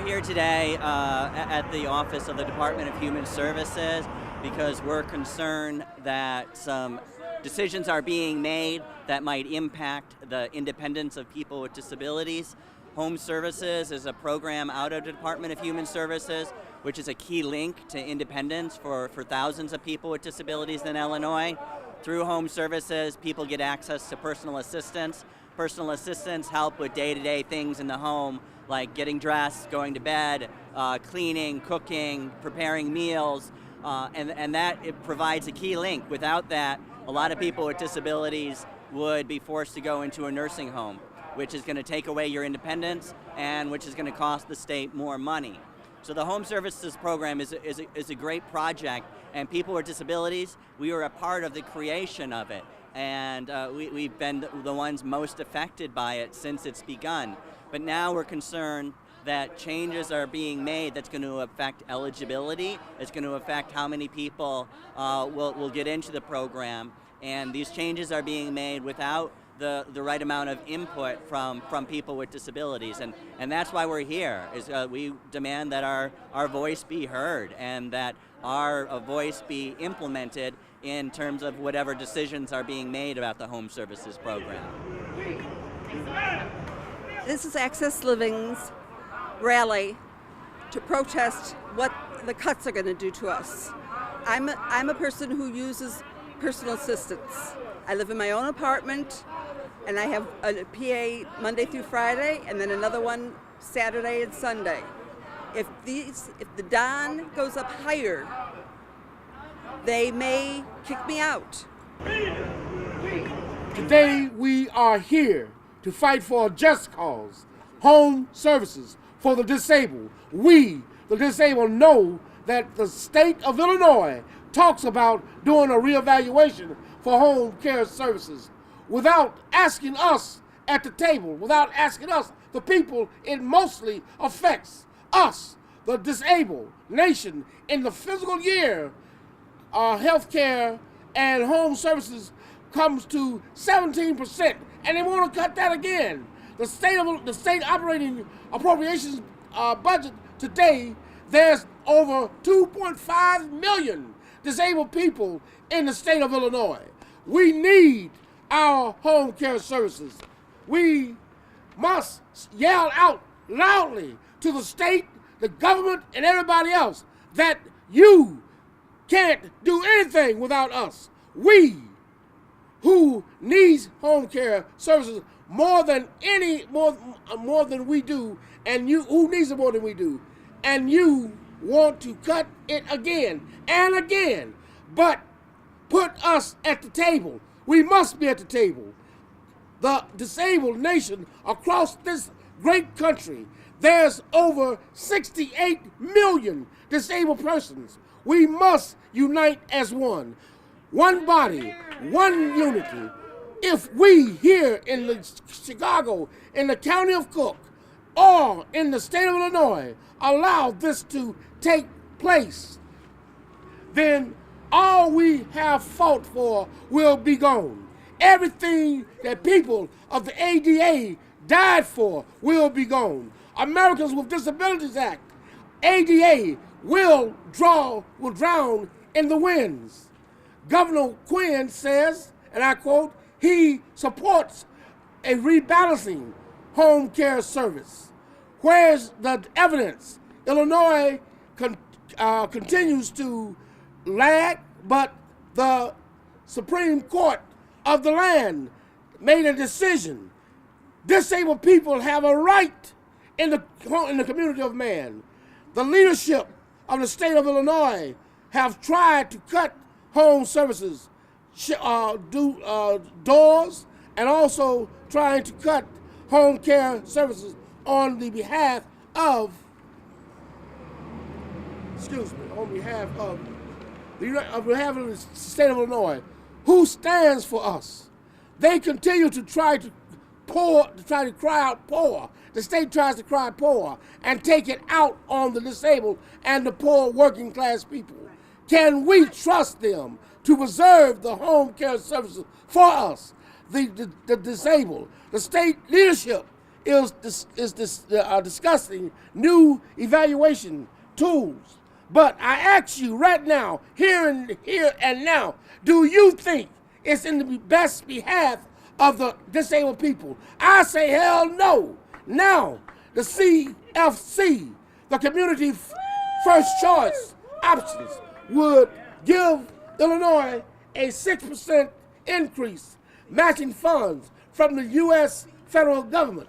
We're here today at the office of the Department of Human Services because we're concerned that some decisions are being made that might impact the independence of people with disabilities. Home Services is a program out of the Department of Human Services, which is a key link to independence for thousands of people with disabilities in Illinois. Through Home Services, people get access to personal assistance. Personal assistance help with day-to-day things in the home, like getting dressed, going to bed, cleaning, cooking, preparing meals, and that it provides a key link. Without that, a lot of people with disabilities would be forced to go into a nursing home, which is going to take away your independence and which is going to cost the state more money. So the Home Services program is a great project, and people with disabilities, we were a part of the creation of it, and we've been the ones most affected by it since it's begun. But now we're concerned that changes are being made that's going to affect eligibility, it's going to affect how many people will get into the program, and these changes are being made without the right amount of input from people with disabilities, and that's why we're here. Is we demand that our voice be heard and that our voice be implemented in terms of whatever decisions are being made about the Home Services program. This is Access Living's rally to protest what the cuts are going to do to us. I'm a person who uses personal assistance. I live in my own apartment, and I have a PA Monday through Friday, and then another one Saturday and Sunday. If the DON goes up higher, they may kick me out. Today we are here to fight for a just cause, home services for the disabled. We, the disabled, know that the state of Illinois talks about doing a reevaluation for home care services without asking us at the table, without asking us, the people it mostly affects, us, the disabled nation. In the fiscal year, health care and home services comes to 17%, and they want to cut that again. The state operating appropriations budget today, there's over 2.5 million disabled people in the state of Illinois. We need our home care services. We must yell out loudly to the state, the government, and everybody else that you can't do anything without us. We, who needs home care services more than we do, and you who needs it more than we do, and you want to cut it again and again, but put us at the table. We must be at the table. The disabled nation across this great country, there's over 68 million disabled persons. We must unite as one. One body, one unity. If we here in Chicago, in the county of Cook, or in the state of Illinois, allow this to take place, then all we have fought for will be gone. Everything that people of the ADA died for will be gone. Americans with Disabilities Act, ADA, will drown in the winds. Governor Quinn says, and I quote, he supports a rebalancing home care service. Where's the evidence? Illinois continues to lag, but the Supreme Court of the land made a decision. Disabled people have a right in the community of man. The leadership of the state of Illinois have tried to cut home services, doors, and also trying to cut home care services on the behalf of, on behalf of the state of Illinois, who stands for us. They continue to try to cry out poor. The state tries to cry poor and take it out on the disabled and the poor working class people. Can we trust them to preserve the home care services for us, the disabled? The state leadership is discussing new evaluation tools. But I ask you right now, here and now, do you think it's in the best behalf of the disabled people? I say hell no. Now, the CFC, the Community First Choice Options, would give Illinois a 6% increase, matching funds from the U.S. federal government,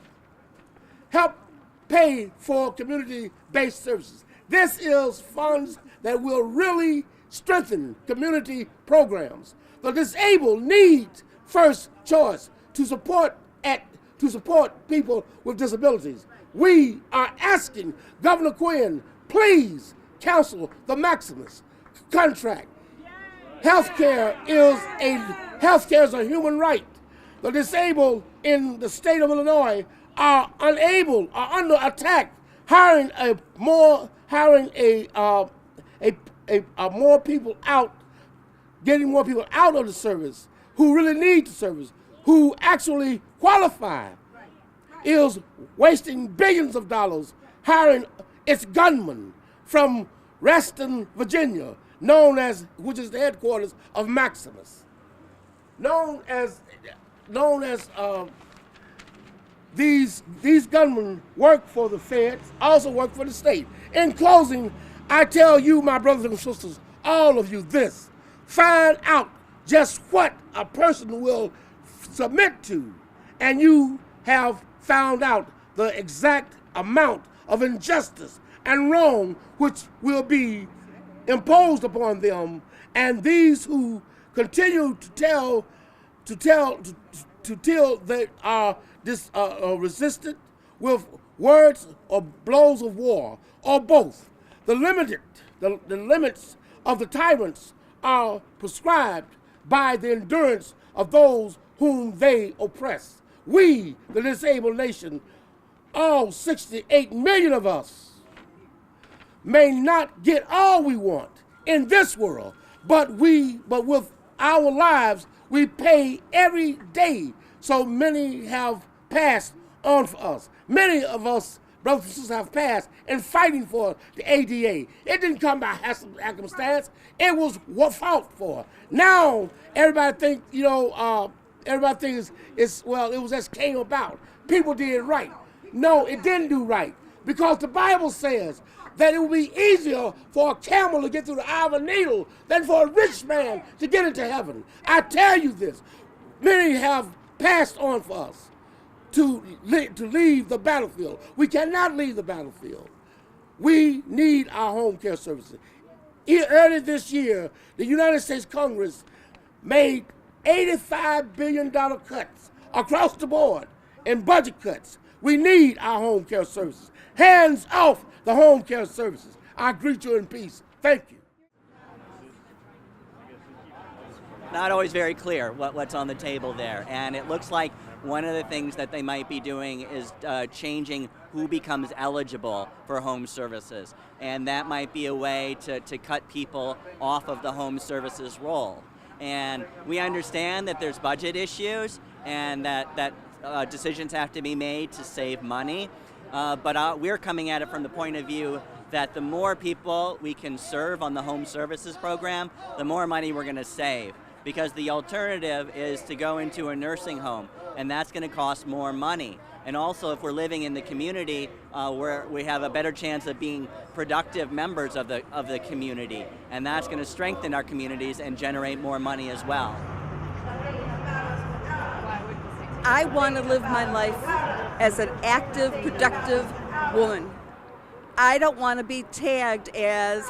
help pay for community-based services. This is funds that will really strengthen community programs. The disabled need first choice to support people with disabilities. We are asking Governor Quinn, please cancel the Maximus contract. Healthcare is a human right. The disabled in the state of Illinois are under attack, hiring more people out, getting more people out of the service who really need the service, who actually qualify, is wasting billions of dollars hiring its gunmen from Reston, Virginia, which is the headquarters of Maximus. These gunmen work for the feds, also work for the state. In closing, I tell you, my brothers and sisters, all of you this: find out just what a person will submit to, and you have found out the exact amount of injustice and wrong which will be imposed upon them. And these who continue to tell they are resistant with words or blows of war, or both. The limits of the tyrants are prescribed by the endurance of those whom they oppress. We, the disabled nation, all 68 million of us, may not get all we want in this world, but with our lives we pay every day. So many have passed on for us. Many of us, brothers and sisters, have passed in fighting for the ADA. It didn't come by happenstance. It was fought for. Now everybody thinks, it was just came about. People did right. No, it didn't do right, because the Bible says that it will be easier for a camel to get through the eye of a needle than for a rich man to get into heaven. I tell you this, many have passed on for us to leave the battlefield. We cannot leave the battlefield. We need our home care services. Early this year, the United States Congress made $85 billion cuts across the board in budget cuts. We need our home care services. Hands off the home care services. I greet you in peace. Thank you. Not always very clear what's on the table there. And it looks like one of the things that they might be doing is changing who becomes eligible for home services. And that might be a way to cut people off of the home services role. And we understand that there's budget issues and that decisions have to be made to save money. But we're coming at it from the point of view that the more people we can serve on the home services program, the more money we're going to save. Because the alternative is to go into a nursing home, and that's going to cost more money. And also, if we're living in the community, where we have a better chance of being productive members of the community, and that's going to strengthen our communities and generate more money as well. I want to live my life as an active, productive woman. I don't want to be tagged as,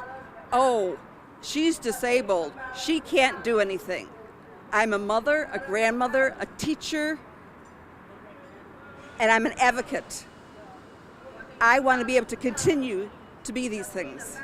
oh, she's disabled, she can't do anything. I'm a mother, a grandmother, a teacher, and I'm an advocate. I want to be able to continue to be these things.